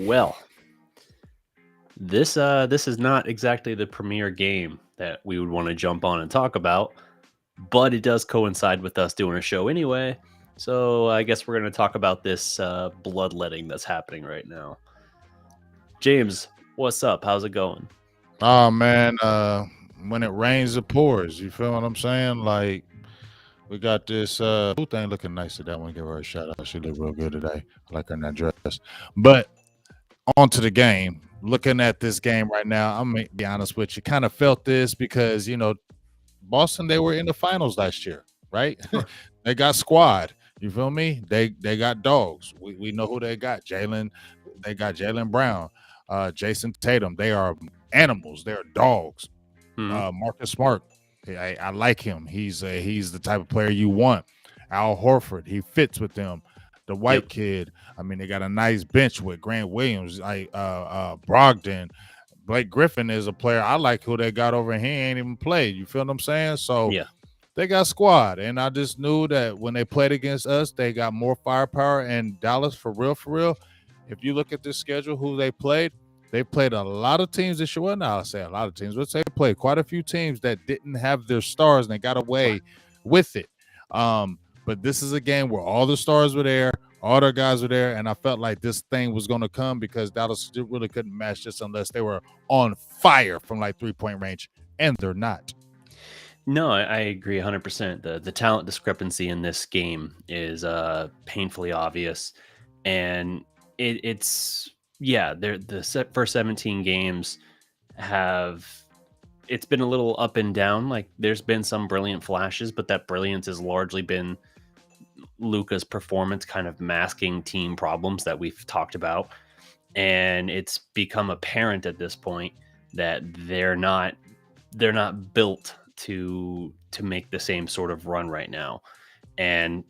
Well, this is not exactly the premier game that we would want to jump on and talk about, but it does coincide with us doing a show anyway. So I guess we're going to talk about this bloodletting that's happening right now. James, what's up? How's it going? Oh man, when it rains, it pours. You feel what I'm saying? Like we got this who thing looking nice today. I want to give her a shout out. She looked real good today. I like her in that dress. But on to the game. Looking at this game right now, I'm gonna be honest with you. Kind of felt this because Boston, they were in the finals last year, right? Sure. They got squad. You feel me? They got dogs. We know who they got. Jalen. They got Jalen Brown, Jason Tatum. They are animals. They're dogs. Hmm. Marcus Smart. I like him. He's the type of player you want. Al Horford. He fits with them. The white Yep. kid. I mean, they got a nice bench with Grant Williams, Brogdon. Blake Griffin is a player I like who they got over. He ain't even played. You feel what I'm saying? So Yeah. they got squad, and I just knew that when they played against us, they got more firepower. And Dallas, for real, for real. If you look at this schedule, who they played a lot of teams this year. Well, now I say a lot of teams. Let's say they played quite a few teams that didn't have their stars, and they got away with it. But this is a game where all the stars were there, all their guys were there, and I felt like this thing was going to come because Dallas really couldn't match this unless they were on fire from like 3-point range, and they're not. No, I agree 100%. The talent discrepancy in this game is painfully obvious, and it's yeah. First 17 games have it's been a little up and down. Like there's been some brilliant flashes, but that brilliance has largely been Luka's performance, kind of masking team problems that we've talked about, and it's become apparent at this point that they're not built to make the same sort of run right now. And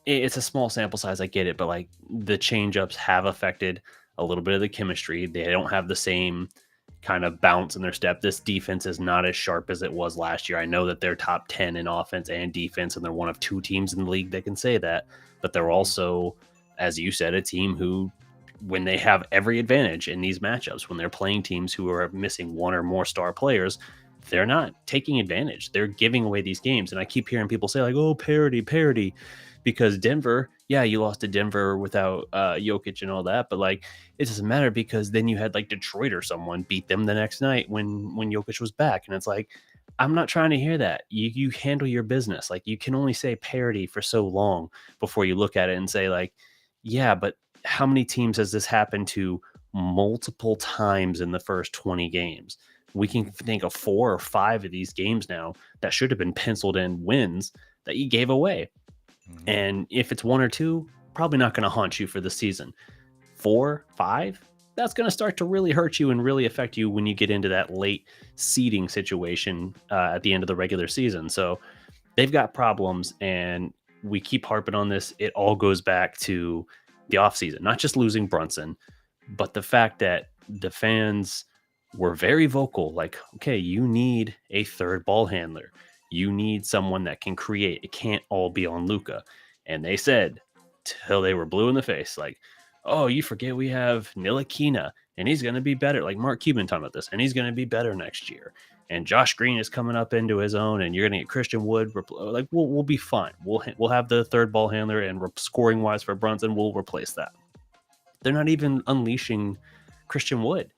it's a small sample size, I get it, but like the change-ups have affected a little bit of the chemistry. They don't have the same kind of bounce in their step. This defense is not as sharp as it was last year. I know that they're top 10 in offense and defense, and they're one of two teams in the league that can say that, but they're also, as you said, a team who, when they have every advantage in these matchups, when they're playing teams who are missing one or more star players, they're not taking advantage. They're giving away these games. And I keep hearing people say, like, oh, parity, because Denver, yeah, you lost to Denver without Jokic and all that. But like, it doesn't matter because then you had like Detroit or someone beat them the next night when Jokic was back. And it's like, I'm not trying to hear that. You handle your business. Like, you can only say parity for so long before you look at it and say, like, yeah, but how many teams has this happened to multiple times in the first 20 games? We can think of 4 or 5 of these games now that should have been penciled in wins that you gave away. Mhm. And if it's 1 or 2, probably not going to haunt you for the season. 4, 5, that's going to start to really hurt you and really affect you when you get into that late seeding situation at the end of the regular season. So they've got problems, and we keep harping on this. It all goes back to the offseason, not just losing Brunson, but the fact that the fans were very vocal. Like, okay, you need a third ball handler. You need someone that can create. It can't all be on Luka. And they said, till they were blue in the face, like, oh, you forget we have Ntilikina, and he's going to be better. Like Mark Cuban talking about this, and he's going to be better next year. And Josh Green is coming up into his own, and you're going to get Christian Wood. Like, we'll be fine. We'll have the third ball handler, and scoring wise for Brunson, we'll replace that. They're not even unleashing Christian Wood.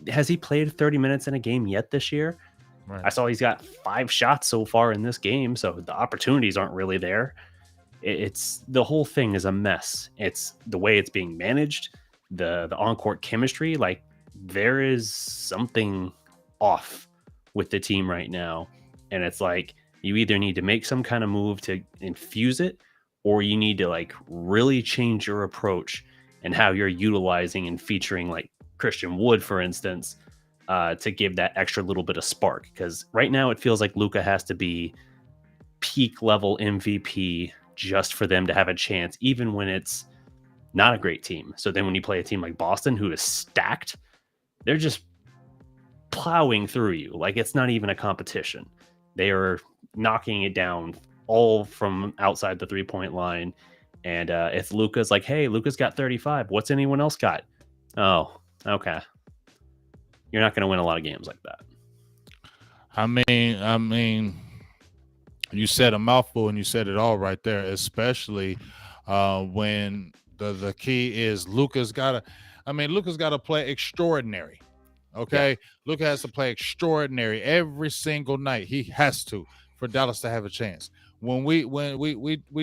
Has he played 30 minutes in a game yet this year? Right. I saw he's got 5 shots so far in this game, so the opportunities aren't really there. It's the whole thing is a mess. It's the way it's being managed, the on-court chemistry. Like, there is something off with the team right now, and it's like you either need to make some kind of move to infuse it, or you need to like really change your approach and how you're utilizing and featuring like Christian Wood, for instance, to give that extra little bit of spark. Because right now it feels like Luka has to be peak level MVP just for them to have a chance, even when it's not a great team. So then when you play a team like Boston, who is stacked, they're just plowing through you. Like, it's not even a competition. They are knocking it down all from outside the 3-point line. And if Luka's like, hey, Luka's got 35, what's anyone else got? Oh, okay. You're not going to win a lot of games like that. I mean, you said a mouthful and you said it all right there, especially when the key is Luka's gotta play extraordinary. Yeah. Okay. Luka has to play extraordinary every single night. He has to for Dallas to have a chance. When we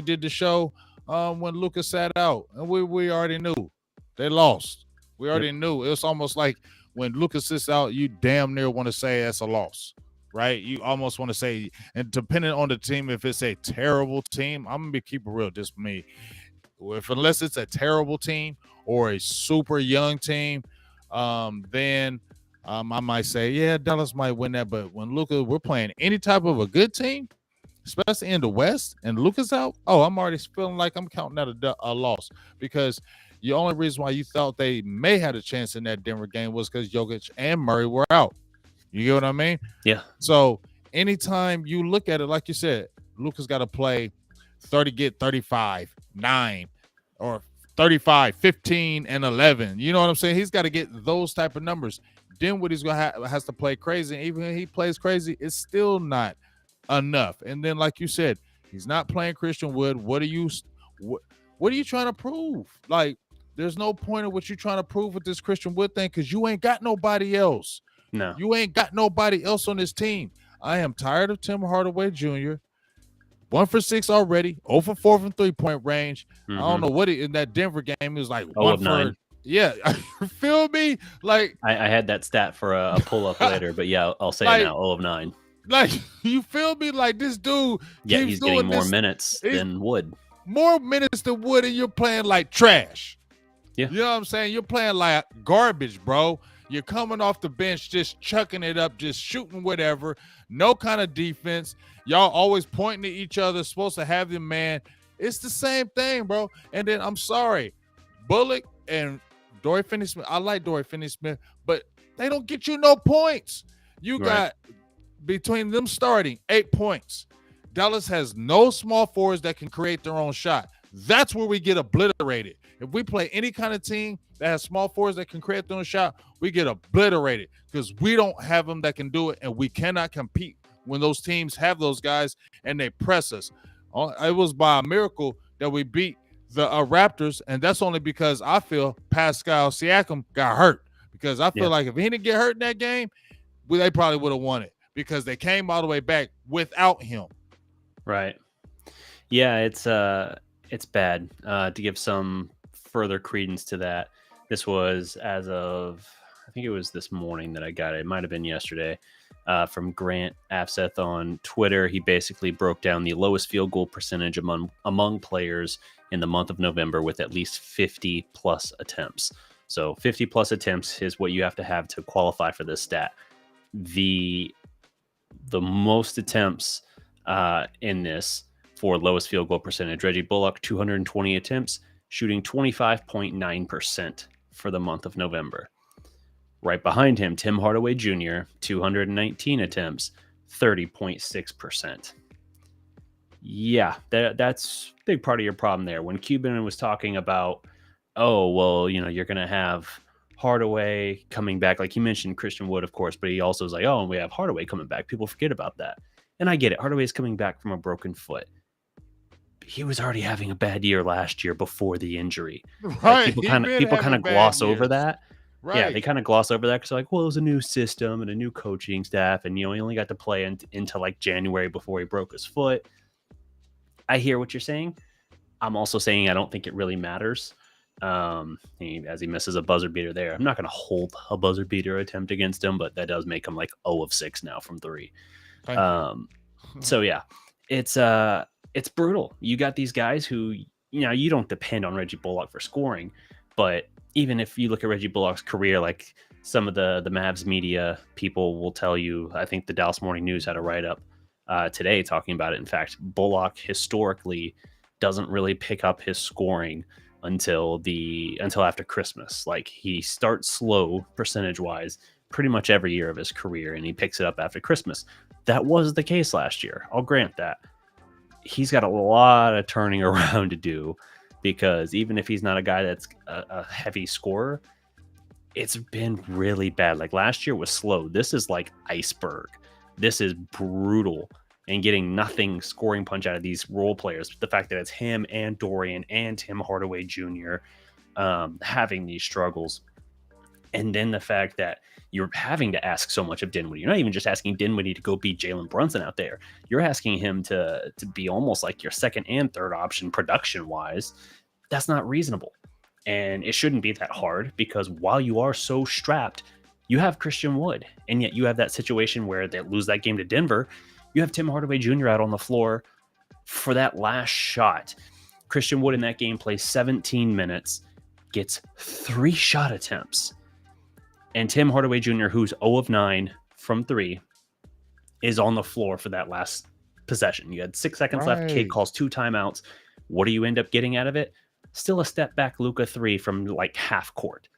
did the show, when Luka sat out, and we already knew they lost. We Yep. already knew. It was almost like when Luka sits out, you damn near want to say that's a loss. Right? You almost want to say, and depending on the team, if it's a terrible team, I'm gonna keep it real. Just me, unless it's a terrible team or a super young team, then I might say, yeah, Dallas might win that. But when we're playing any type of a good team, especially in the West, and Luka's out, oh, I'm already feeling like I'm counting that a loss, because the only reason why you thought they may have a chance in that Denver game was because Jokic and Murray were out. You get what I mean? Yeah. So anytime you look at it, like you said, Luka's got to play 30, get 35, 9, or 35, 15, and 11. You know what I'm saying? He's got to get those type of numbers. Then what he's going to has to play crazy. And even if he plays crazy, it's still not enough. And then, like you said, he's not playing Christian Wood. What are you trying to prove? Like, there's no point in what you're trying to prove with this Christian Wood thing, because you ain't got nobody else. No. You ain't got nobody else on this team. I am tired of Tim Hardaway Jr. 1 for 6 already, 0 for 4 from 3-point range. I don't know what in that Denver game he was like 0 1 of for 9. Yeah, feel me? Like I had that stat for a pull up later, but yeah, I'll say it now. 0 of 9. Like, you feel me? Like, this dude Yeah, keeps he's doing getting more this. minutes than Wood. More minutes than Wood, and you're playing like trash. Yeah. You know what I'm saying? You're playing like garbage, bro. You're coming off the bench, just chucking it up, just shooting whatever. No kind of defense. Y'all always pointing to each other, supposed to have the man. It's the same thing, bro. And then, I'm sorry, Bullock and Dorian Finney-Smith. I like Dorian Finney-Smith, but they don't get you no points. You got, between them starting, 8 points. Dallas has no small forwards that can create their own shot. That's where we get obliterated. If we play any kind of team that has small forwards that can create their own shot, we get obliterated because we don't have them that can do it, and we cannot compete when those teams have those guys and they press us. It was by a miracle that we beat the Raptors, and that's only because I feel Pascal Siakam got hurt, because I feel like if he didn't get hurt in that game, they probably would have won it, because they came all the way back without him. Right. Yeah, it's bad. To give some further credence to that, this was as of, I think it was this morning that I got it. It might have been yesterday, from Grant Afseth on Twitter. He basically broke down the lowest field goal percentage among players in the month of November with at least 50 plus attempts. So 50 plus attempts is what you have to qualify for this stat. The most attempts in this for lowest field goal percentage, Reggie Bullock, 220 attempts, shooting 25.9% for the month of November. Right behind him, Tim Hardaway Jr., 219 attempts, 30.6%. Yeah, that's a big part of your problem there. When Cuban was talking about, oh, well, you're going to have Hardaway coming back. Like, he mentioned Christian Wood, of course, but he also was like, oh, and we have Hardaway coming back. People forget about that. And I get it. Hardaway is coming back from a broken foot. He was already having a bad year last year before the injury. Right. Like, people kind of gloss over that. Right. Yeah, they kind of gloss over that because like, well, it was a new system and a new coaching staff, and he only got to play into like January before he broke his foot. I hear what you're saying. I'm also saying I don't think it really matters. As he misses a buzzer beater there, I'm not going to hold a buzzer beater attempt against him, but that does make him like 0 of 6 now from 3. So yeah, it's brutal. You got these guys who, you don't depend on Reggie Bullock for scoring, but even if you look at Reggie Bullock's career, like some of the Mavs media people will tell you, I think the Dallas Morning News had a write-up today talking about it. In fact, Bullock historically doesn't really pick up his scoring until after Christmas. Like, he starts slow percentage-wise pretty much every year of his career, and he picks it up after Christmas. That was the case last year. I'll grant that. He's got a lot of turning around to do, because even if he's not a guy that's a heavy scorer, it's been really bad. Like last year was slow. This is like iceberg. This is brutal. And getting nothing scoring punch out of these role players. The fact that it's him and Dorian and Tim Hardaway Jr. Having these struggles. And then the fact that you're having to ask so much of Dinwiddie. You're not even just asking Dinwiddie to go beat Jalen Brunson out there. You're asking him to be almost like your second and third option production wise. That's not reasonable. And it shouldn't be that hard because while you are so strapped, you have Christian Wood. And yet you have that situation where they lose that game to Denver. You have Tim Hardaway Jr. out on the floor for that last shot. Christian Wood in that game plays 17 minutes, gets 3 shot attempts. And Tim Hardaway Jr., who's 0 of 9 from 3, is on the floor for that last possession. You had 6 seconds left. Cade calls 2 timeouts. What do you end up getting out of it? Still a step back Luka 3 from like half court.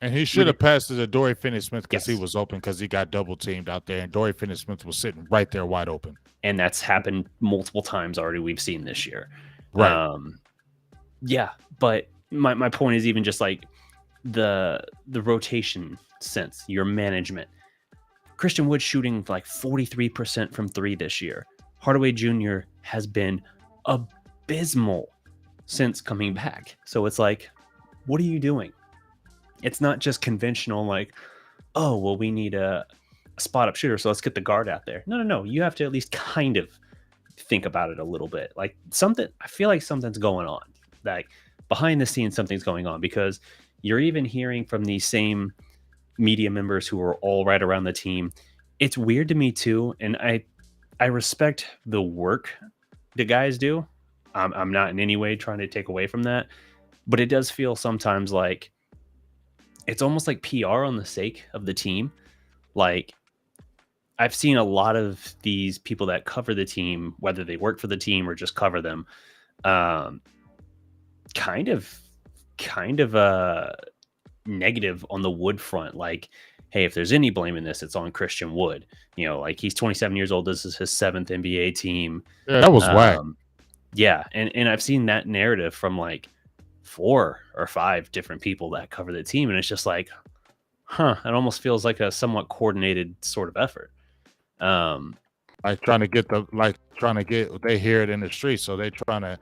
And he should have passed it to Dorian Finney-Smith because he was open because he got double teamed out there. And Dorian Finney-Smith was sitting right there wide open. And that's happened multiple times already we've seen this year. Right. Yeah, but my point is even just like the rotation sense, your management. Christian Wood shooting like 43% from 3 this year. Hardaway Jr. has been abysmal since coming back. So it's like, what are you doing? It's not just conventional like, oh, well, we need a spot up shooter, so let's get the guard out there. No. You have to at least kind of think about it a little bit. Like something, I feel like something's going on. Like behind the scenes, something's going on because you're even hearing from these same media members who are all right around the team. It's weird to me too, and I respect the work the guys do. I'm not in any way trying to take away from that, but it does feel sometimes like it's almost like PR on the sake of the team. Like I've seen a lot of these people that cover the team, whether they work for the team or just cover them, kind of negative on the Wood front. Like, hey, if there's any blame in this, it's on Christian Wood. You know, like he's 27 years old. This is his 7th NBA team. Yeah, that was whack. Yeah, and I've seen that narrative from like 4 or 5 different people that cover the team, and it's just like, it almost feels like a somewhat coordinated sort of effort. Like trying to get they hear it in the street, so they trying to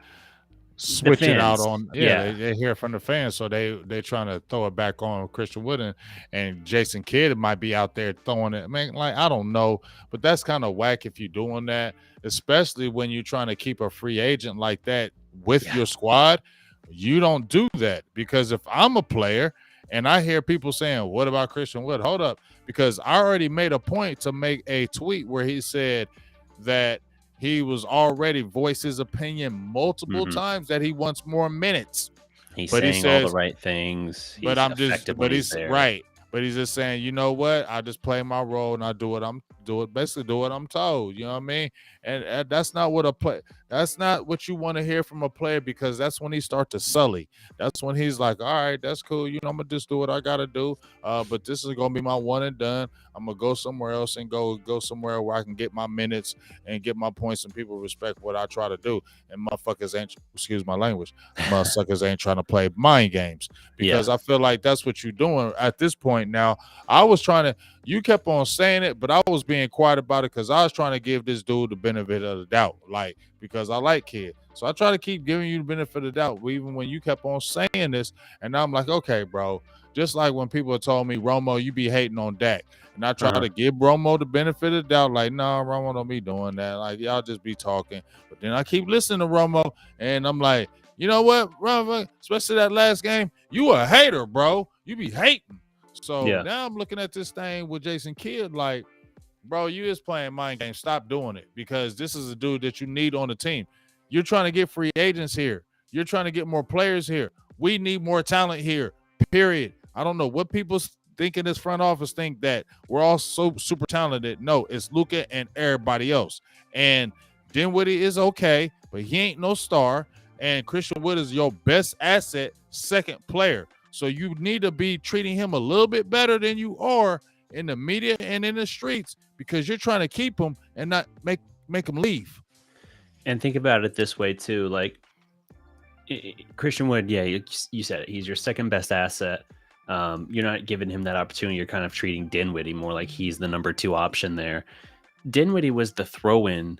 switch it out on. They hear it from the fans, so they trying to throw it back on Christian Wood and Jason Kidd might be out there throwing it. Man, like I don't know, but that's kind of whack if you're doing that, especially when you're trying to keep a free agent like that with your squad. You don't do that, because if I'm a player and I hear people saying, what about Christian Wood? Hold up, because I already made a point to make a tweet where he said that he was already voiced his opinion multiple times that he wants more minutes. He's saying all the right things. But he's just saying, you know what? I just play my role and I do what I'm told. You know what I mean? And that's not what you want to hear from a player, because that's when he starts to sully. That's when he's like, all right, that's cool. You know, I'm gonna just do what I gotta do. But this is gonna be my one and done. I'm gonna go somewhere else and go somewhere where I can get my minutes and get my points and people respect what I try to do. And motherfuckers ain't, excuse my language, motherfuckers ain't trying to play mind games, because I feel like that's what you're doing at this point. Now, you kept on saying it, but I was being quiet about it because I was trying to give this dude the benefit of the doubt, like, because I like Kid. So I try to keep giving you the benefit of the doubt, even when you kept on saying this. And I'm like, okay, bro, just like when people told me, Romo, you be hating on Dak. And I try to give Romo the benefit of the doubt, like, no, Romo don't be doing that. Like, y'all just be talking. But then I keep listening to Romo, and I'm like, you know what, Romo, especially that last game, you a hater, bro. You be hating. So now I'm looking at this thing with Jason Kidd, like, bro, you is playing mind games. Stop doing it, because this is a dude that you need on the team. You're trying to get free agents here. You're trying to get more players here. We need more talent here, period. I don't know what people think in this front office think that we're all so super talented. No, it's Luka and everybody else. And Dinwiddie is okay, but he ain't no star. And Christian Wood is your best asset, second player. So you need to be treating him a little bit better than you are in the media and in the streets, because you're trying to keep him and not make him leave. And think about it this way too, like Christian Wood, you said it, he's your second best asset. You're not giving him that opportunity. You're kind of treating Dinwiddie more like he's the number 2 option there. Dinwiddie was the throw-in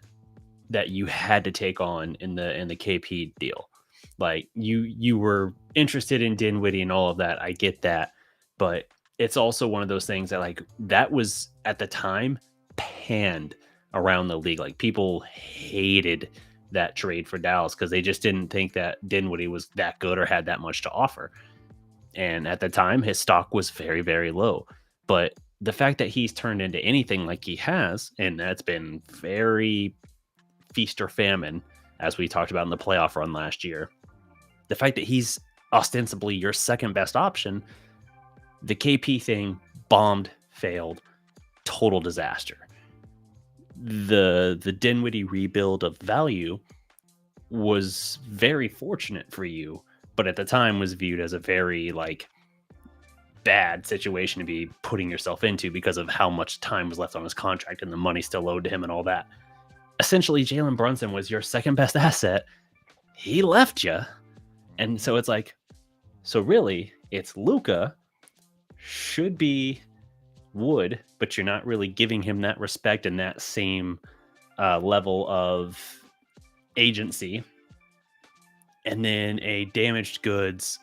that you had to take on in the KP deal. Like you were interested in Dinwiddie and all of that. I get that, but it's also one of those things that like that was at the time panned around the league. Like people hated that trade for Dallas because they just didn't think that Dinwiddie was that good or had that much to offer. And at the time, his stock was very, very low. But the fact that he's turned into anything like he has, and that's been very feast or famine, as we talked about in the playoff run last year, the fact that he's ostensibly your second best option, the KP thing bombed, failed, total disaster. The Dinwiddie rebuild of value was very fortunate for you, but at the time was viewed as a very like bad situation to be putting yourself into because of how much time was left on his contract and the money still owed to him and all that. Essentially, Jalen Brunson was your second best asset. He left you. And so it's like, so really, it's Luka should be Wood, but you're not really giving him that respect and that same level of agency. And then a damaged goods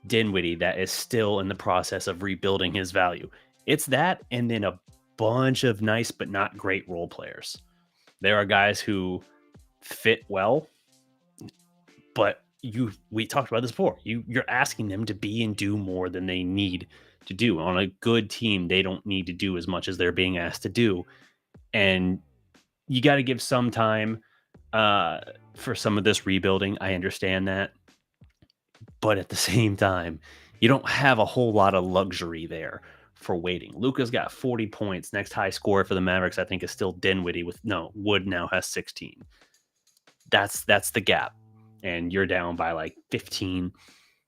Dinwiddie that is still in the process of rebuilding his value. It's that, and then a bunch of nice but not great role players. There are guys who fit well, but we talked about this before. You're asking them to be and do more than they need to do. On a good team, they don't need to do as much as they're being asked to do. And you got to give some time for some of this rebuilding. I understand that. But at the same time, you don't have a whole lot of luxury there for waiting. Luka's got 40 points. Next high score for the Mavericks, I think, is still Dinwiddie with Wood now has 16. That's the gap. And you're down by like 15,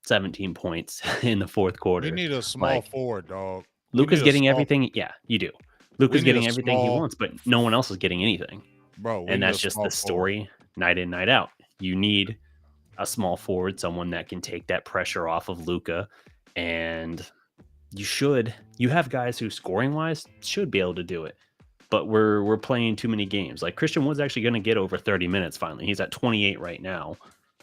17 points in the fourth quarter. We need a small like forward, dog. Luka's getting everything. Yeah, you do. Luka's getting everything he wants, but no one else is getting anything. Bro, and that's just the story night in, night out. You need a small forward, someone that can take that pressure off of Luka, and you have guys who scoring wise should be able to do it, but we're playing too many games. Like Christian Wood's actually going to get over 30 minutes finally. He's at 28 right now,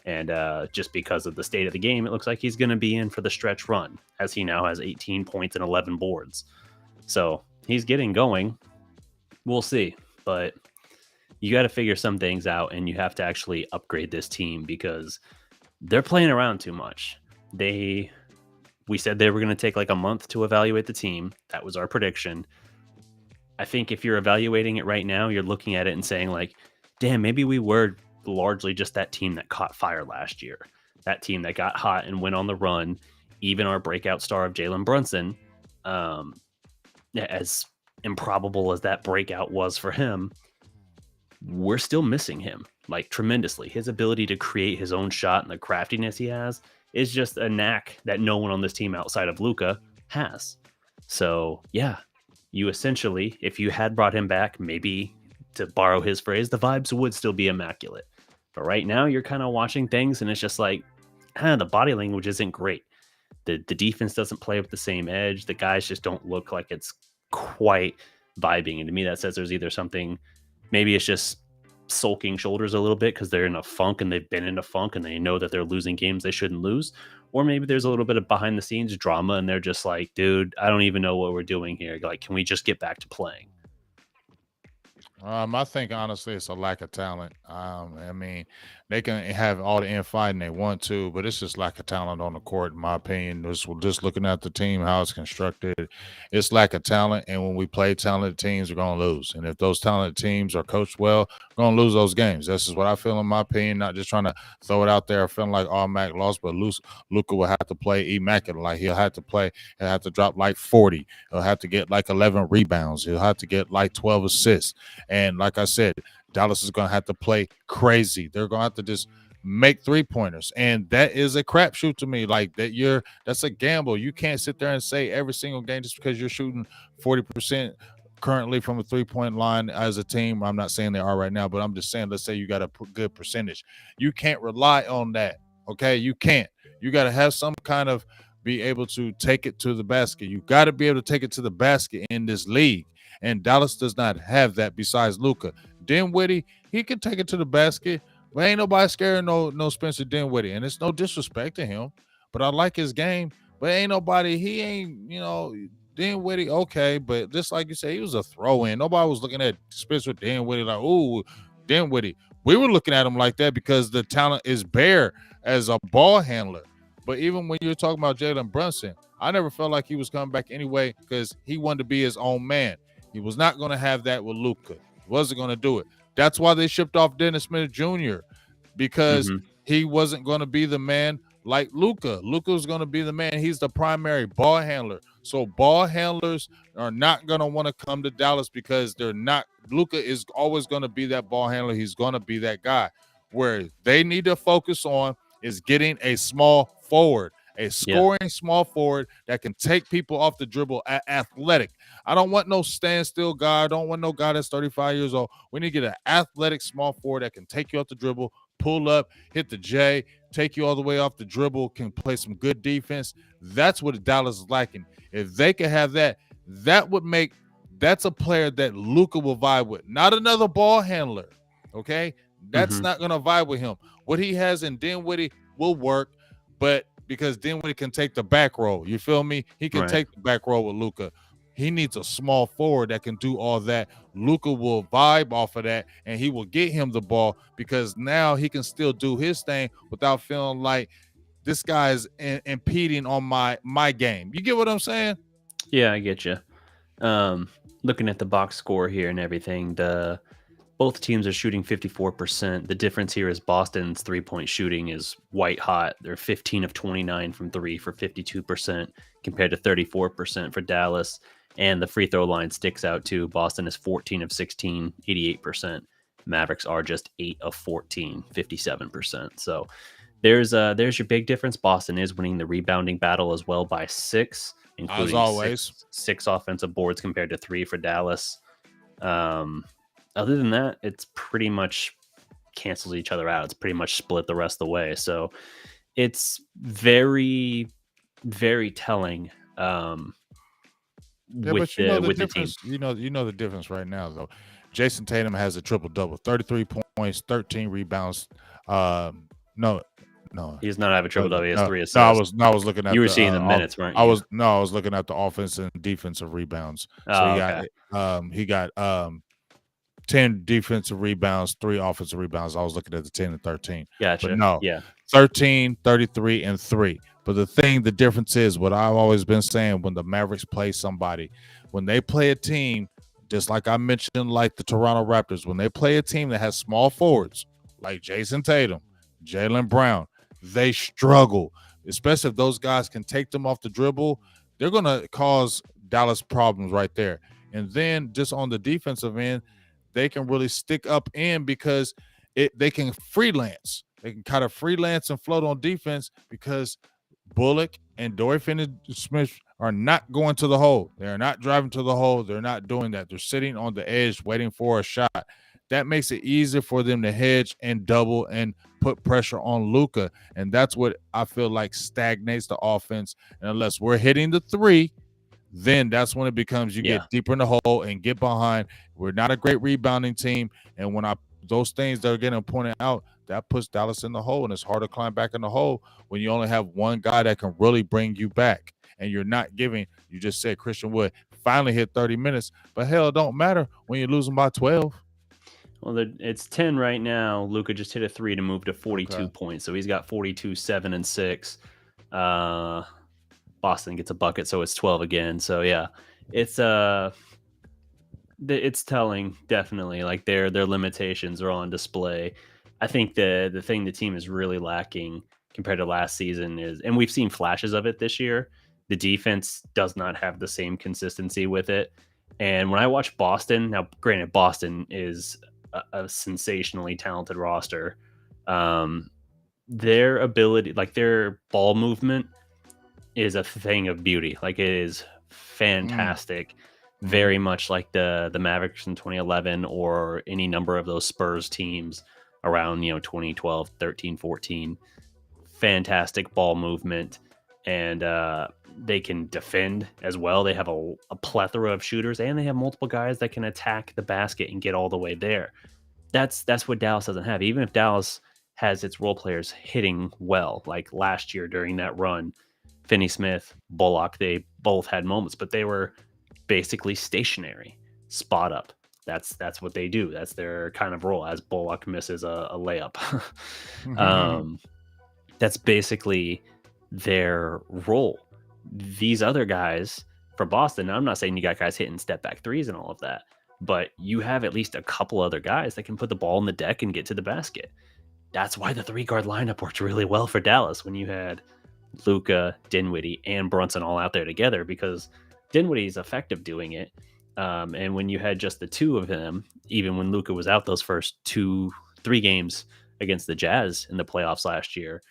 and just because of the state of the game, it looks like he's going to be in for the stretch run, as he now has 18 points and 11 boards. So he's getting going. We'll see, but you got to figure some things out, and you have to actually upgrade this team because they're playing around too much. We said they were going to take like a month to evaluate the team. That was our prediction. I think if you're evaluating it right now, you're looking at it and saying like, damn, maybe we were largely just that team that caught fire last year. That team that got hot and went on the run. Even our breakout star of Jalen Brunson, as improbable as that breakout was for him, we're still missing him like tremendously. His ability to create his own shot and the craftiness he has is just a knack that no one on this team outside of Luka has. So yeah, you essentially, if you had brought him back, maybe to borrow his phrase, the vibes would still be immaculate. But right now you're kind of watching things and it's just like, the body language isn't great. The defense doesn't play with the same edge. The guys just don't look like it's quite vibing. And to me, that says there's either something, maybe it's just sulking shoulders a little bit because they're in a funk and they've been in a funk and they know that they're losing games they shouldn't lose. Or maybe there's a little bit of behind the scenes drama and they're just like, dude, I don't even know what we're doing here. Like, can we just get back to playing? I think honestly, it's a lack of talent. I mean, they can have all the infighting they want to, but it's just lack of talent on the court, in my opinion. Just looking at the team, how it's constructed, it's lack of talent. And when we play talented teams, we're gonna lose. And if those talented teams are coached well, we're gonna lose those games. This is what I feel, in my opinion. Not just trying to throw it out there, feeling like all Mac lost, but Luka will have to play immaculate. Like he'll have to play, he'll have to drop like 40. He'll have to get like 11 rebounds. He'll have to get like 12 assists. And like I said, Dallas is going to have to play crazy. They're going to have to just make 3-pointers. And that is a crapshoot to me. Like that's a gamble. You can't sit there and say every single game just because you're shooting 40% currently from a 3-point line as a team. I'm not saying they are right now, but I'm just saying, let's say you got a good percentage. You can't rely on that. Okay. You can't. You got to have some kind of be able to take it to the basket. You got to be able to take it to the basket in this league. And Dallas does not have that besides Luka. Dinwiddie, he can take it to the basket, but ain't nobody scared no Spencer Dinwiddie. And it's no disrespect to him, but I like his game. But ain't nobody, he ain't, Dinwiddie, okay, but just like you say, he was a throw-in. Nobody was looking at Spencer Dinwiddie like, ooh, Dinwiddie. We were looking at him like that because the talent is bare as a ball handler. But even when you're talking about Jalen Brunson, I never felt like he was coming back anyway because he wanted to be his own man. He was not going to have that with Luka. He wasn't going to do it. That's why they shipped off Dennis Smith Jr. because he wasn't going to be the man like Luka. Luka was going to be the man. He's the primary ball handler. So ball handlers are not going to want to come to Dallas because they're not. Luka is always going to be that ball handler. He's going to be that guy. Where they need to focus on is getting a small forward, a scoring small forward that can take people off the dribble, athletic. I don't want no standstill guy. I don't want no guy that's 35 years old. We need to get an athletic small forward that can take you off the dribble, pull up, hit the J, take you all the way off the dribble, can play some good defense. That's what Dallas is lacking. If they could have that, that's a player that Luka will vibe with, not another ball handler. Okay? That's not going to vibe with him. What he has in Dinwiddie will work, but because Dinwiddie can take the back row, you feel me? He can take the back row with Luka. He needs a small forward that can do all that. Luka will vibe off of that, and he will get him the ball because now he can still do his thing without feeling like this guy is impeding on my game. You get what I'm saying? Yeah, I get you. Looking at the box score here and everything, both teams are shooting 54%. The difference here is Boston's three-point shooting is white hot. They're 15 of 29 from three for 52% compared to 34% for Dallas. And the free throw line sticks out too. Boston is 14 of 16, 88%. Mavericks are just 8 of 14, 57%. So there's your big difference. Boston is winning the rebounding battle as well by 6, including as always. six offensive boards compared to 3 for Dallas. Other than that, it's pretty much cancels each other out. It's pretty much split the rest of the way. So it's very, very telling. With the difference. team. You know the difference right now, though. Jason Tatum has a triple-double, 33 points, 13 rebounds. No, he does not have a triple-double. He has 3 assists. I was looking at you were seeing the minutes, weren't you? I was looking at the offense and defensive rebounds. So he got 10 defensive rebounds, 3 offensive rebounds. I was looking at the 10 and 13. Gotcha. But no, yeah. 13, 33, and 3. But the difference is what I've always been saying when the Mavericks play somebody, when they play a team, just like I mentioned, like the Toronto Raptors, when they play a team that has small forwards like Jason Tatum, Jaylen Brown, they struggle, especially if those guys can take them off the dribble. They're going to cause Dallas problems right there. And then just on the defensive end, they can really stick up in because they can freelance. They can kind of freelance and float on defense because Bullock and Dorian Finney-Smith are not going to the hole. They're not driving to the hole. They're not doing that. They're sitting on the edge waiting for a shot. That makes it easier for them to hedge and double and put pressure on Luka. And that's what I feel like stagnates the offense. And unless we're hitting the 3, then that's when it becomes you get deeper in the hole and get behind. We're not a great rebounding team. And when those things that are getting pointed out, that puts Dallas in the hole, and it's hard to climb back in the hole when you only have one guy that can really bring you back. And you're not giving, you just said Christian Wood finally hit 30 minutes, but hell, it don't matter when you're losing by 12. Well, it's 10 right now. Luka just hit a 3 to move to 42 points. So he's got 42, 7, and 6. Boston gets a bucket, so it's 12 again. So yeah, it's telling, definitely. Like their limitations are on display. I think the thing the team is really lacking compared to last season is, and we've seen flashes of it this year, the defense does not have the same consistency with it. And when I watch Boston, now granted, Boston is a sensationally talented roster. Their ability, like their ball movement, is a thing of beauty. Like it is fantastic. Very much like the Mavericks in 2011 or any number of those Spurs teams around 2012, 13, 14. Fantastic ball movement. and they can defend as well. They have a plethora of shooters, and they have multiple guys that can attack the basket and get all the way there. That's what Dallas doesn't have. Even if Dallas has its role players hitting well, like last year during that run, Finney Smith, Bullock, they both had moments, but they were basically stationary, spot up. That's what they do. That's their kind of role. As Bullock misses a layup, um, that's basically their role. These other guys from Boston, now I'm not saying you got guys hitting step back threes and all of that, but you have at least a couple other guys that can put the ball in the deck and get to the basket. That's why the 3 guard lineup worked really well for Dallas when you had Luka, Dinwiddie, and Brunson all out there together, because Dinwiddie is effective doing it. And when you had just the two of them, even when Luka was out those first 3 games against the Jazz in the playoffs last year,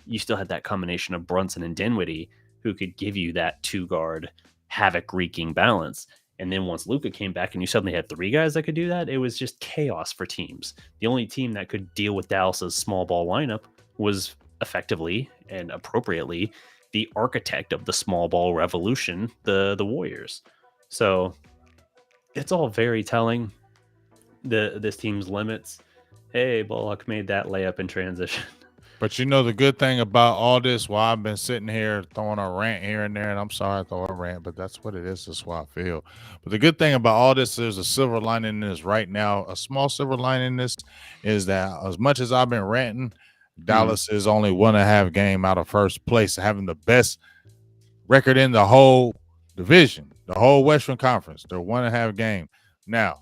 you still had that combination of Brunson and Dinwiddie who could give you that 2 guard havoc wreaking balance. And then once Luka came back and you suddenly had 3 guys that could do that, it was just chaos for teams. The only team that could deal with Dallas's small ball lineup was effectively and appropriately the architect of the small ball revolution, the Warriors. So it's all very telling. This team's limits. Hey, Bullock made that layup in transition. But you know the good thing about all this, while I've been sitting here throwing a rant here and there, and I'm sorry I throw a rant, but that's what it is. That's why I feel. But the good thing about all this, there's a silver lining in this right now. A small silver lining in this is that as much as I've been ranting, Mhm. Dallas is only 1.5 game out of first place, having the best record in the whole division, the whole Western Conference. They're 1.5 game. Now,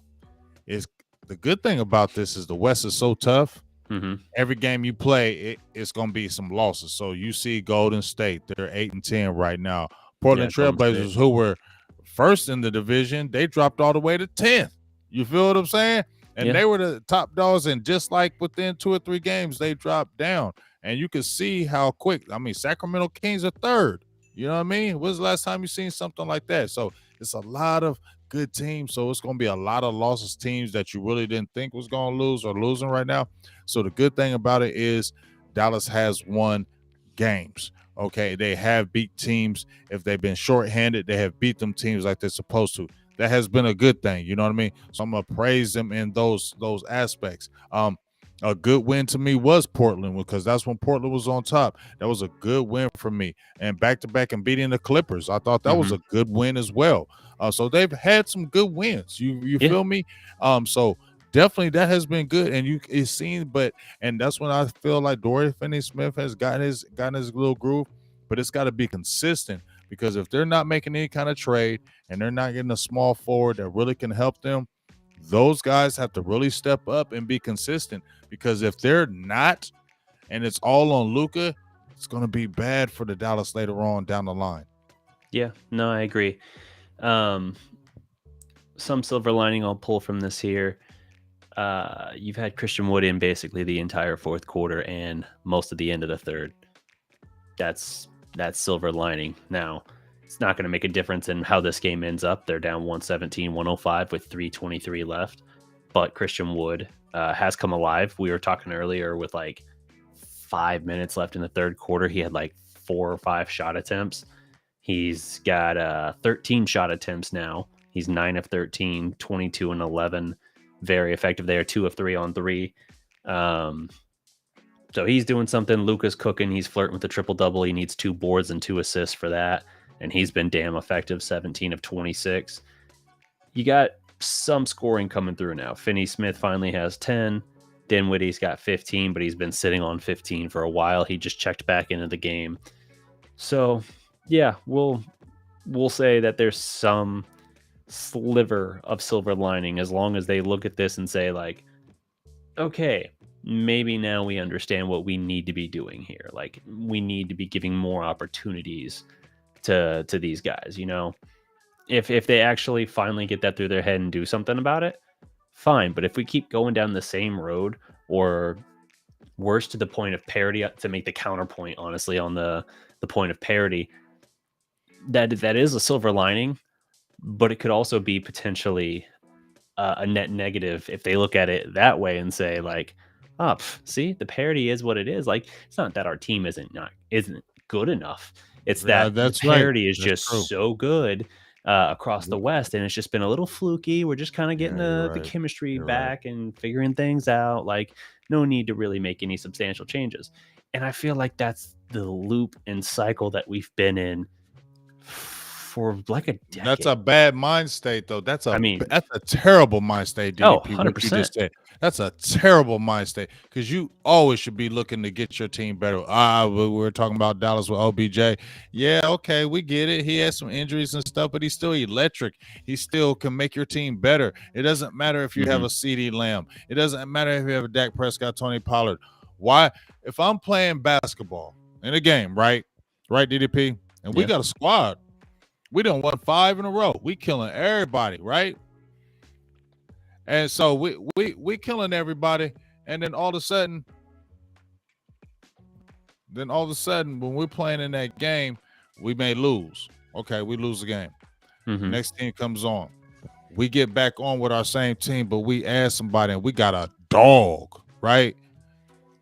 is the good thing about this is the West is so tough. Mhm. Every game you play, it's going to be some losses. So you see Golden State, they're 8-10 right now. Yeah, Portland Golden State. Trailblazers, who were first in the division, they dropped all the way to 10th. You feel what I'm saying? And Yeah. they were the top dogs, and just like within 2 or 3 games, they dropped down. And you can see how quick. I mean, Sacramento Kings are third. You know what I mean? When's the last time you seen something like that? So it's a lot of good teams. So it's going to be a lot of losses, teams that you really didn't think was going to lose or losing right now. So the good thing about it is Dallas has won games. Okay, they have beat teams. If they've been shorthanded, they have beat them teams like they're supposed to. That has been a good thing. You know what I mean? So I'm gonna praise them in those aspects. A good win to me was Portland, because that's when Portland was on top. That was a good win for me. And back to back and beating the Clippers, I thought that was Mhm. a good win as well. So they've had some good wins. You Yeah. feel me? So definitely that has been good, and you it's seen, but and that's when I feel like Dorian Finney-Smith has gotten his little groove, but it's got to be consistent, because if they're not making any kind of trade and they're not getting a small forward that really can help them, those guys have to really step up and be consistent, because if they're not, and it's all on Luka, it's going to be bad for the Dallas later on down the line. Yeah. No, I agree. Um, some silver lining I'll pull from this here. You've had Christian Wood in basically the entire fourth quarter and most of the end of the third. That's silver lining. Now, it's not going to make a difference in how this game ends up. They're down 117-105 with 3:23 left, but Christian Wood has come alive. We were talking earlier with like 5 minutes left in the third quarter. He had like 4 or 5 shot attempts. He's got 13 shot attempts now. He's 9 of 13, 22 and 11. Very effective there. 2 of 3 on 3. Um, so he's doing something. Luka's cooking. He's flirting with the triple double. He needs 2 boards and 2 assists for that. And he's been damn effective. 17 of 26. You got some scoring coming through now. Finney Smith finally has 10. Dinwiddie's got 15, but he's been sitting on 15 for a while. He just checked back into the game. So yeah, we'll say that there's some sliver of silver lining as long as they look at this and say like, okay, maybe now we understand what we need to be doing here. Like we need to be giving more opportunities to these guys, you know. If they actually finally get that through their head and do something about it, fine. But if we keep going down the same road, or worse, to the point of parity, to make the counterpoint, honestly, on the point of parity, that is a silver lining, but it could also be potentially a net negative if they look at it that way and say like, see, the parity is what it is. Like it's not that our team isn't good enough. It's that the That's right. parity is That's true. just so good across the West, and it's just been a little fluky. We're just kind of getting Yeah, you're the right. chemistry You're right. back and figuring things out. Like, no need to really make any substantial changes. And I feel like that's the loop and cycle that we've been in for like a That's a decade. bad mind state, though. I mean, That's a terrible mind state, oh, DDP. What you 100%. just said. That's a terrible mind state because you always should be looking to get your team better. We were talking about Dallas with OBJ. Yeah, okay, we get it. He has some injuries and stuff, but he's still electric. He still can make your team better. It doesn't matter if you have a CD Lamb. It doesn't matter if you have a Dak Prescott, Tony Pollard. Why? If I'm playing basketball in a game, right, DDP, and we Yeah. got a squad. We done won 5 in a row. We killing everybody, right? And so we killing everybody. And then all of a sudden, when we're playing in that game, we may lose. Okay, we lose the game. Next team comes on. We get back on with our same team, but we add somebody and we got a dog, right?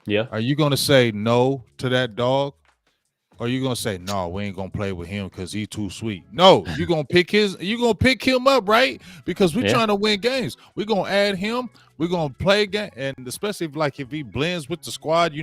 Yeah. Are you gonna say no to that dog? Or you gonna say, no, we ain't gonna play with him because he's too sweet? No, you're gonna pick him up, right? Because we're trying to win games. We're gonna add him, we're gonna play game, and especially if he blends with the squad,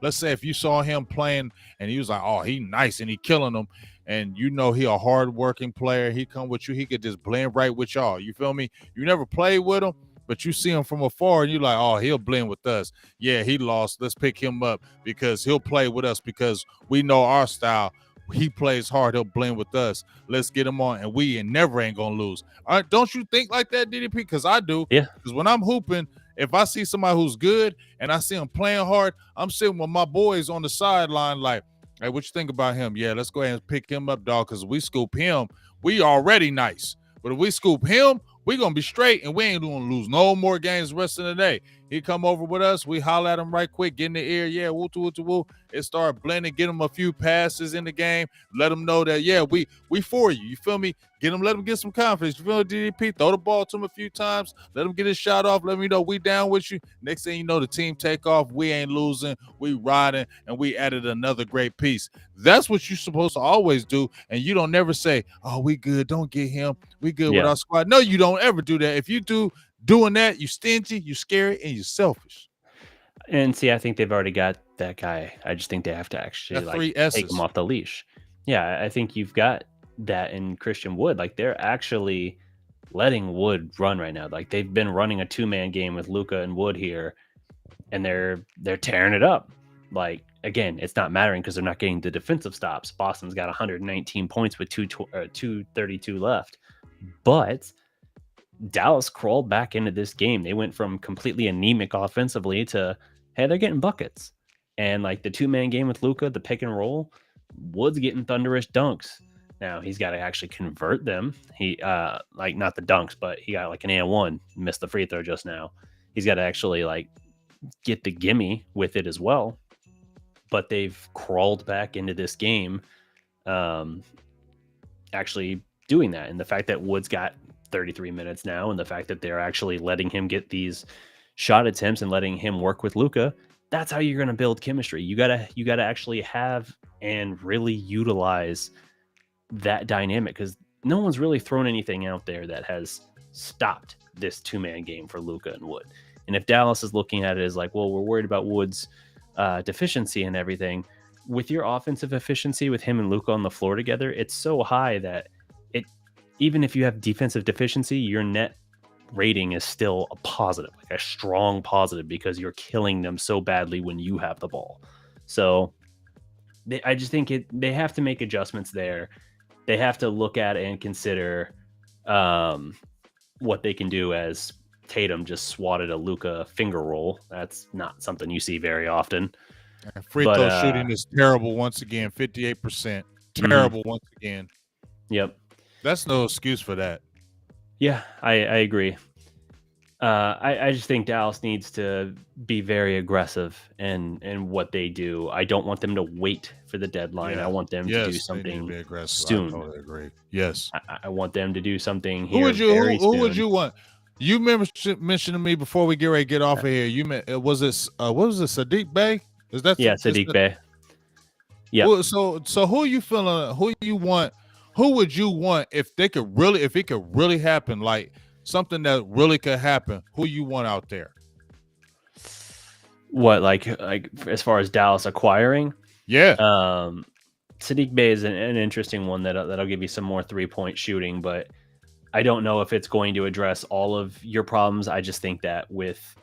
let's say if you saw him playing and he was like, oh, he nice and he killing them, and he a hard-working player, he come with you, he could just blend right with y'all. You feel me? You never played with him, but you see him from afar and you're like, oh, he'll blend with us. Yeah, he lost. Let's pick him up because he'll play with us because we know our style. He plays hard. He'll blend with us. Let's get him on, and we never ain't going to lose. All right, don't you think like that, DDP? Because I do. Yeah. Because when I'm hooping, if I see somebody who's good and I see him playing hard, I'm sitting with my boys on the sideline like, hey, what you think about him? Yeah, let's go ahead and pick him up, dog, because if we scoop him, we already nice. But if we scoop him, we're going to be straight, and we ain't going to lose no more games the rest of the day. He come over with us. We holler at him right quick, get in the ear. Yeah, woo. It start blending, get him a few passes in the game. Let him know that, yeah, we for you. You feel me? Let him get some confidence. You feel me, DDP? Throw the ball to him a few times. Let him get his shot off. Let me know we down with you. Next thing you know, the team take off. We ain't losing. We riding, and we added another great piece. That's what you're supposed to always do, and you don't never say, oh, we good. Don't get him. We good with our squad. No, you don't ever do that. If you doing that, you stingy, you scary, and you selfish. And see, I think they've already got that guy. I just think they have to actually That 3 take him S's. off the leash. Yeah, I think you've got that in Christian Wood. Like, they're actually letting Wood run right now. Like, they've been running a 2-man game with Luka and Wood here, and they're tearing it up. Like, again, it's not mattering because they're not getting the defensive stops. Boston's got 119 points with 2:32 left, but Dallas crawled back into this game. They went from completely anemic offensively to, hey, they're getting buckets. And like the 2-man game with Luka, the pick and roll, Wood's getting thunderous dunks. Now he's got to actually convert them. He like not the dunks, but he got like an and one, missed the free throw just now. He's got to actually like get the gimme with it as well. But they've crawled back into this game, actually doing that. And the fact that Wood's got 33 minutes now, and the fact that they're actually letting him get these shot attempts and letting him work with Luka, that's how you're going to build chemistry. You gotta actually have and really utilize that dynamic, because no one's really thrown anything out there that has stopped this 2-man game for Luka and Wood. And if Dallas is looking at it as like, well, we're worried about Wood's deficiency and everything, with your offensive efficiency with him and Luka on the floor together, it's so high that even if you have defensive deficiency, your net rating is still a positive, like a strong positive, because you're killing them so badly when you have the ball. So I just think they have to make adjustments there. They have to look at it and consider what they can do, as Tatum just swatted a Luka finger roll. That's not something you see very often. And free throw shooting is terrible once again, 58%. Terrible once again. Yep. That's no excuse for that. Yeah, I agree. I just think Dallas needs to be very aggressive in what they do. I don't want them to wait for the deadline. I want them to do something soon. I totally agree. Yes. I want them to do something here. Who would you want? You mentioned to me before we get off of here. You was it Sadiq Bey? Is that Sadiq Bey? Yep. So who you feeling? Who you want? Who would you want if they could really, if it could really happen, like something that really could happen? Who you want out there? What like as far as Dallas acquiring? Yeah, Um, Sadiq Bey is an interesting one that'll give you some more 3-point shooting, but I don't know if it's going to address all of your problems. I just think that with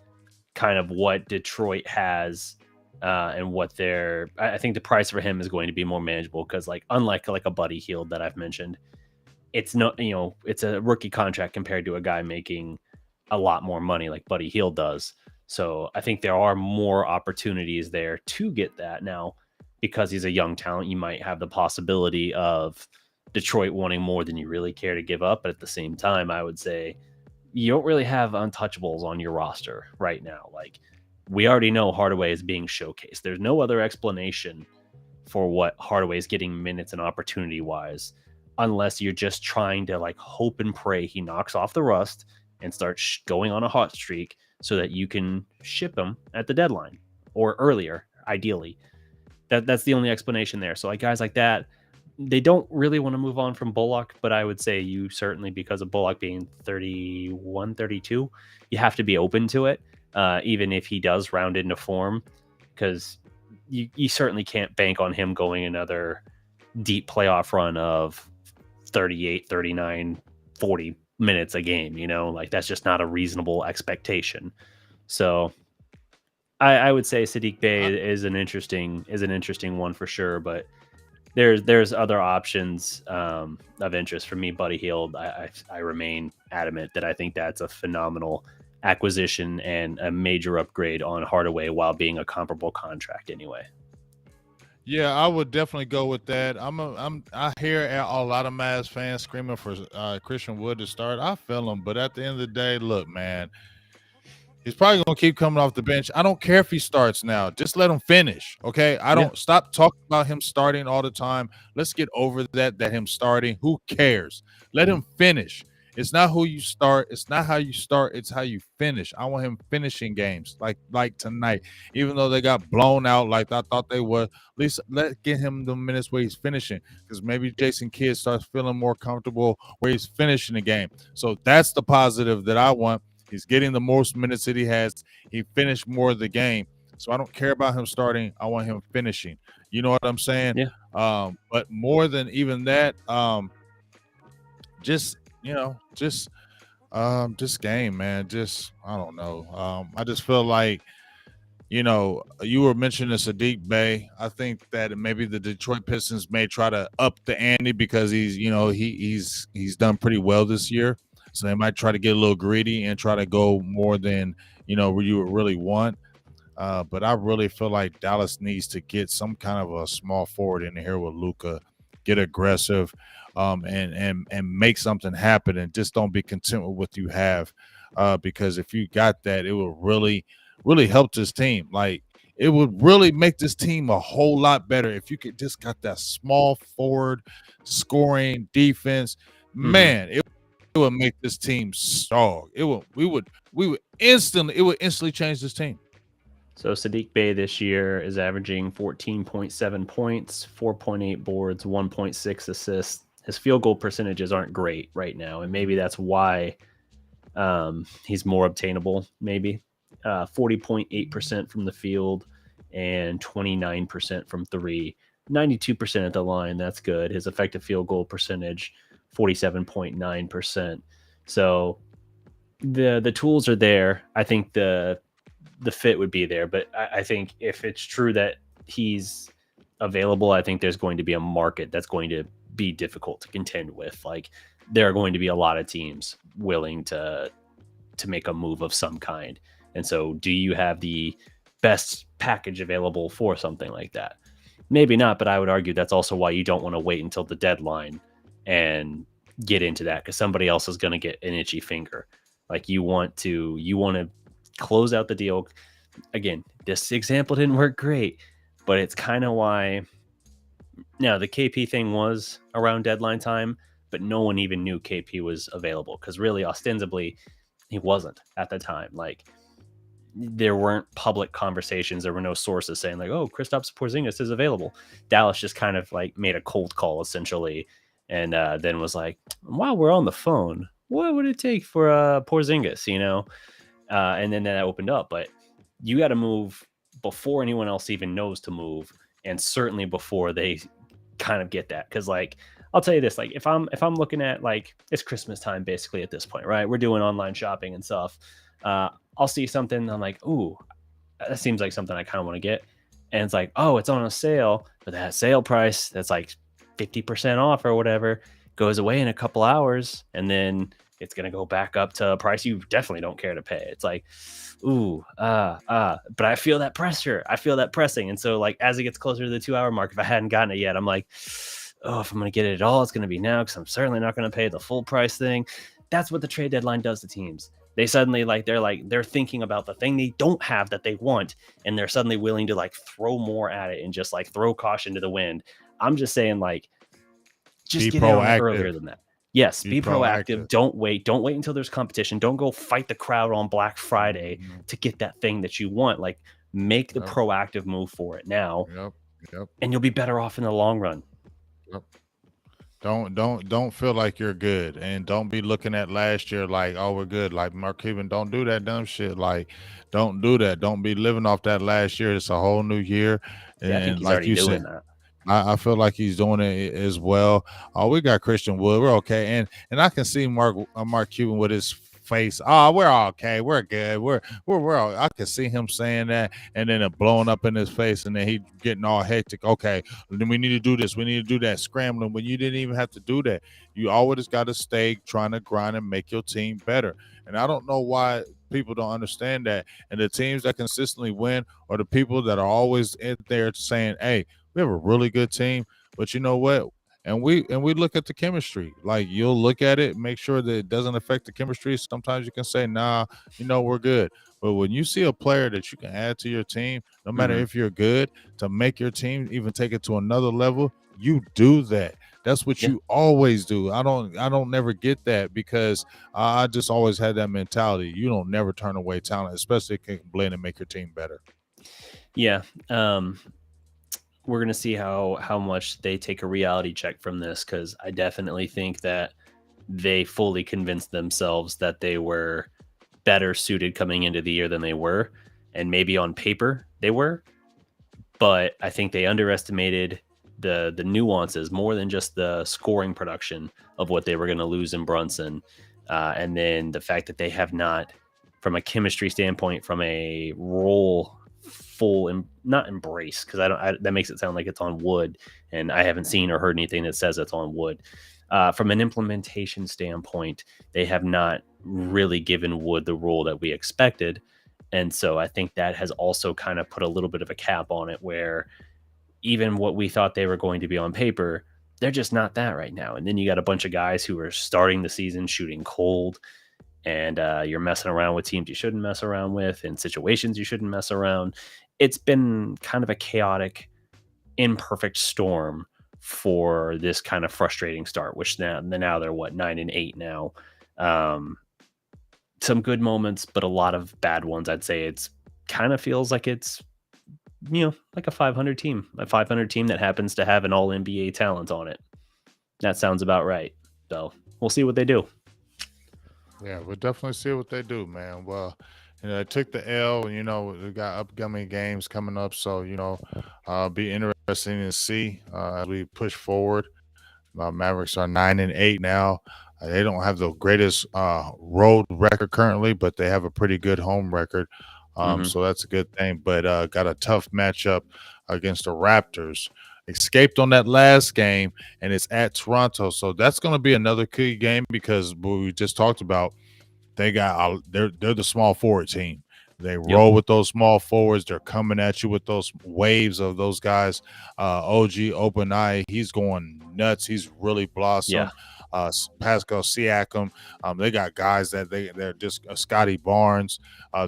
kind of what Detroit has and what they're, I think the price for him is going to be more manageable because like unlike like a Buddy Hield that I've mentioned, it's not, it's a rookie contract compared to a guy making a lot more money like Buddy Hield does. So I think there are more opportunities there to get that now because he's a young talent. You might have the possibility of Detroit wanting more than you really care to give up. But at the same time, I would say you don't really have untouchables on your roster right now. Like we already know Hardaway is being showcased. There's no other explanation for what Hardaway is getting minutes and opportunity wise, unless you're just trying to like hope and pray he knocks off the rust and starts going on a hot streak so that you can ship him at the deadline or earlier, ideally. That's the only explanation there. So like guys like that, they don't really want to move on from Bullock, but I would say you certainly, because of Bullock being 31, 32, you have to be open to it, even if he does round into form, because you certainly can't bank on him going another deep playoff run of 38, 39, 40 minutes a game, like that's just not a reasonable expectation. So I would say Sadiq Bey I, is an interesting one for sure, but there's other options of interest for me. Buddy Hield, I remain adamant that I think that's a phenomenal acquisition and a major upgrade on Hardaway while being a comparable contract anyway. yeah, I would definitely go with that. I hear a lot of Mavs fans screaming for Christian Wood to start. I feel them, but at the end of the day, look, man, he's probably going to keep coming off the bench. I don't care if he starts now. Just let him finish. Okay. I Yeah. don't stop talking about him starting all the time. Let's get over that him starting. Who cares? Let him finish. It's not who you start. It's not how you start. It's how you finish. I want him finishing games like tonight, even though they got blown out like I thought they would. At least let get him the minutes where he's finishing, because maybe Jason Kidd starts feeling more comfortable where he's finishing the game. So that's the positive that I want. He's getting the most minutes that he has. He finished more of the game. So I don't care about him starting. I want him finishing. You know what I'm saying? Yeah. But more than even that, just just game, man. Just I don't know. I just feel like you were mentioning Sadiq Bey. I think that maybe the Detroit Pistons may try to up the ante because he's done pretty well this year. So they might try to get a little greedy and try to go more than where you would really want. But I really feel like Dallas needs to get some kind of a small forward in here with Luka, get aggressive, and make something happen, and just don't be content with what you have. Because if you got that, it will really help this team. Like it would really make this team a whole lot better if you could just got that small forward scoring defense. Hmm. Man, it would make this team strong. It would instantly change this team. So Sadiq Bey this year is averaging 14.7 points, 4.8 boards, 1.6 assists. His field goal percentages aren't great right now, and maybe that's why he's more obtainable. Maybe 40.8% from the field and 29% from three. 92% at the line. That's good. His effective field goal percentage, 47.9%. So the tools are there. I think the fit would be there. But I think if it's true that he's available, I think there's going to be a market that's going to be difficult to contend with. Like there are going to be a lot of teams willing to make a move of some kind. And so do you have the best package available for something like that? Maybe not, but I would argue that's also why you don't want to wait until the deadline and get into that, because somebody else is going to get an itchy finger. Like you want to close out the deal. Again, this example didn't work great, but it's kind of why now the KP thing was around deadline time, but no one even knew KP was available because really ostensibly he wasn't at the time. Like there weren't public conversations. There were no sources saying like, "Oh, Kristaps Porzingis is available." Dallas just kind of like made a cold call essentially, and then was like, "While we're on the phone, what would it take for Porzingis?" And then that opened up. But you got to move before anyone else even knows to move, and certainly before they kind of get that. Because like I'll tell you this, like if I'm looking at like it's Christmas time basically at this point, right? We're doing online shopping and stuff. Uh, I'll see something, I'm like, ooh, that seems like something I kind of want to get. And it's like, oh, it's on a sale, but that sale price that's like 50% off or whatever goes away in a couple hours. And then it's going to go back up to a price you definitely don't care to pay. It's like, ooh, but I feel that pressure. I feel that pressing. And so, like, as it gets closer to the 2 hour mark, if I hadn't gotten it yet, I'm like, oh, if I'm going to get it at all, it's going to be now because I'm certainly not going to pay the full price thing. That's what the trade deadline does to teams. They suddenly they're thinking about the thing they don't have that they want, and they're suddenly willing to like throw more at it and just like throw caution to the wind. I'm just saying, like, just Be get in on it proactive. earlier than that. Yes, Be be proactive. proactive. Don't wait. Don't wait until there's competition. Don't go fight the crowd on Black Friday Mhm. to get that thing that you want. Like, make the Yep. proactive move for it now, Yep. Yep. and you'll be better off in the long run. Yep. Don't feel like you're good, and don't be looking at last year like, oh, we're good. Like Mark Cuban, don't do that dumb shit. Like, don't do that. Don't be living off that last year. It's a whole new year, Yeah, I think and he's like already you doing said, that. I feel like he's doing it as well. Oh, we got Christian Wood. We're okay, and I can see Mark Cuban with his face. Oh, we're okay. We're good. We're all. I can see him saying that, and then it blowing up in his face, and then he getting all hectic. Okay, then we need to do this. We need to do that. Scrambling when you didn't even have to do that. You always got to stay trying to grind and make your team better. And I don't know why people don't understand that. And the teams that consistently win are the people that are always in there saying, "Hey, we have a really good team, but you know what? And we look at the chemistry. Like you'll look at it, make sure that it doesn't affect the chemistry. Sometimes you can say, nah, we're good. But when you see a player that you can add to your team, no matter Hmm. if you're good, to make your team even take it to another level, you do that. That's what Yeah. you always do. I don't never get that because I just always had that mentality. You don't never turn away talent, especially if it can blend and make your team better. Yeah. We're gonna see how much they take a reality check from this, because I definitely think that they fully convinced themselves that they were better suited coming into the year than they were, and maybe on paper they were, but I think they underestimated the nuances more than just the scoring production of what they were going to lose in Brunson, and then the fact that they have not, from a chemistry standpoint, from a role not embrace, because that makes it sound like it's on wood, and I haven't seen or heard anything that says it's on wood. From an implementation standpoint, they have not really given Wood the role that we expected. And so I think that has also kind of put a little bit of a cap on it, where even what we thought they were going to be on paper, they're just not that right now. And then you got a bunch of guys who are starting the season shooting cold, and you're messing around with teams you shouldn't mess around with, and situations you shouldn't mess around. It's been kind of a chaotic, imperfect storm for this kind of frustrating start, which now they're what, 9-8 now. Um, some good moments, but a lot of bad ones. I'd say it's kind of feels like it's, like a 500 team that happens to have an all NBA talent on it. That sounds about right. So we'll see what they do. Yeah, we'll definitely see what they do, man. Well, they took the L, and we got upcoming games coming up, so be interesting to see as we push forward. Mavericks are 9-8 now. They don't have the greatest road record currently, but they have a pretty good home record, Hmm. so that's a good thing. But got a tough matchup against the Raptors. Escaped on that last game, and it's at Toronto, so that's going to be another key game because what we just talked about, they're the small forward team. They Yep. roll with those small forwards. They're coming at you with those waves of those guys. OG Open Eye, he's going nuts. He's really Yeah. blossomed. Pascal Siakam, they got guys that they're just Scotty Barnes.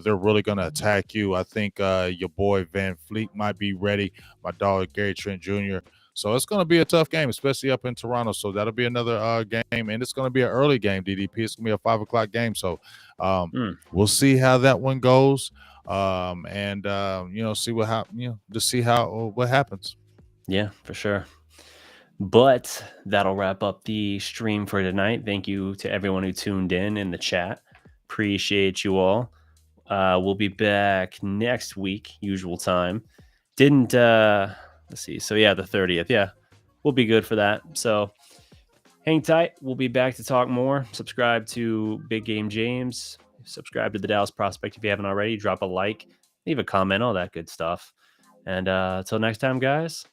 They're really going to attack you. I think your boy Van Fleet might be ready. My dog Gary Trent Jr. So it's going to be a tough game, especially up in Toronto. So that'll be another game, and it's going to be an early game. DDP, it's going to be a 5 o'clock game. So Mm. we'll see how that one goes. see to see how what happens. Yeah, for sure. But that'll wrap up the stream for tonight. Thank you to everyone who tuned in the chat. Appreciate you all. We'll be back next week, usual time. Didn't let's see. So yeah, the 30th. Yeah, we'll be good for that. So hang tight. We'll be back to talk more. Subscribe to Big Game James. Subscribe to the Dallas Prospect if you haven't already. Drop a like, leave a comment, all that good stuff. And until next time, guys,